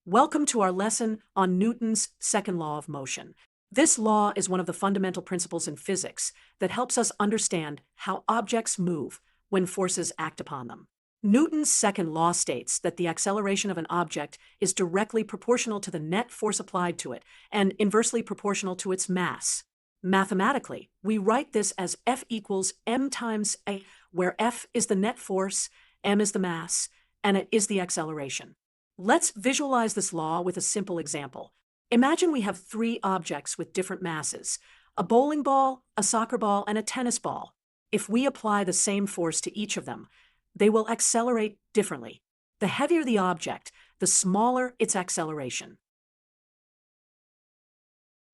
Welcome to our lesson on Newton's second law of motion. This law is one of the fundamental principles in physics that helps us understand how objects move when forces act upon them. Newton's second law states that the acceleration of an object is directly proportional to the net force applied to it and inversely proportional to its mass. Mathematically, we write this as F equals m times a, where F is the net force, m is the mass, and it is the acceleration. Let's visualize this law with a simple example. Imagine we have three objects with different masses: a bowling ball, a soccer ball, and a tennis ball. If we apply the same force to each of them, they will accelerate differently. The heavier the object, the smaller its acceleration.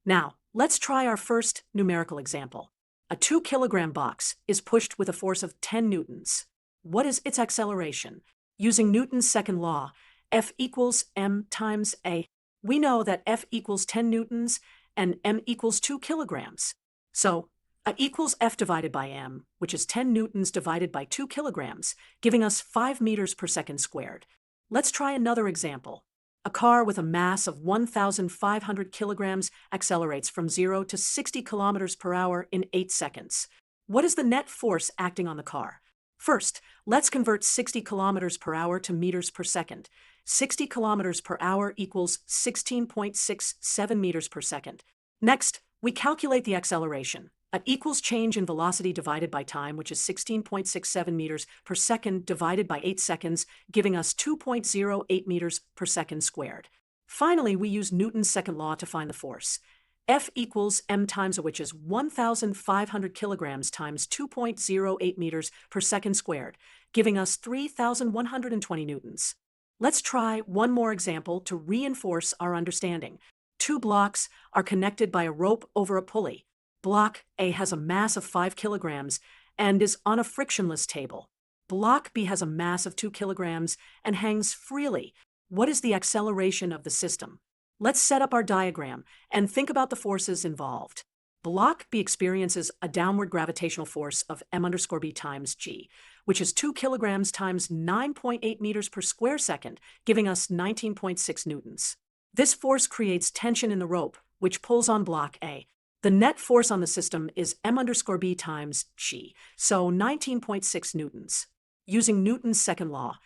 Now, let's try our first numerical example. A 2-kilogram box is pushed with a force of 10 newtons. What is its acceleration? Using Newton's second law, F equals m times a. We know that F equals 10 newtons and m equals 2 kilograms. So, A equals F divided by m, which is 10 newtons divided by 2 kilograms, giving us 5 meters per second squared. Let's try another example. A car with a mass of 1,500 kilograms accelerates from 0 to 60 kilometers per hour in 8 seconds. What is the net force acting on the car? First, let's convert 60 kilometers per hour to meters per second. 60 kilometers per hour equals 16.67 meters per second. Next, we calculate the acceleration. A equals change in velocity divided by time, which is 16.67 meters per second divided by 8 seconds, giving us 2.08 meters per second squared. Finally, we use Newton's second law to find the force. F equals m times a, which is 1,500 kilograms times 2.08 meters per second squared, giving us 3,120 newtons. Let's try one more example to reinforce our understanding. Two blocks are connected by a rope over a pulley. Block A has a mass of 5 kilograms and is on a frictionless table. Block B has a mass of 2 kilograms and hangs freely. What is the acceleration of the system? Let's set up our diagram and think about the forces involved. Block B experiences a downward gravitational force of m_b times g, which is 2 kilograms times 9.8 meters per square second, giving us 19.6 newtons. This force creates tension in the rope, which pulls on Block A. The net force on the system is m_b times g, so 19.6 newtons. Using Newton's second law,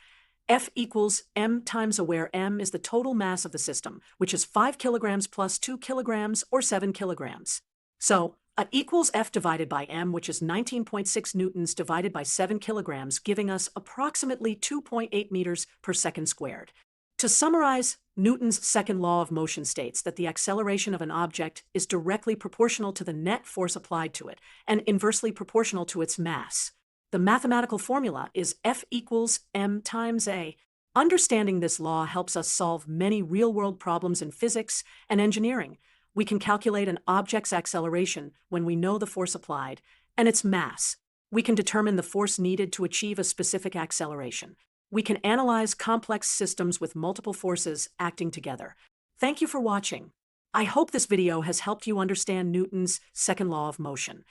F equals m times a, where m is the total mass of the system, which is 5 kilograms plus 2 kilograms, or 7 kilograms. So, A equals F divided by m, which is 19.6 newtons divided by 7 kilograms, giving us approximately 2.8 meters per second squared. To summarize, Newton's second law of motion states that the acceleration of an object is directly proportional to the net force applied to it and inversely proportional to its mass. The mathematical formula is F equals m times a. Understanding this law helps us solve many real-world problems in physics and engineering. We can calculate an object's acceleration when we know the force applied and its mass. We can determine the force needed to achieve a specific acceleration. We can analyze complex systems with multiple forces acting together. Thank you for watching. I hope this video has helped you understand Newton's second law of motion.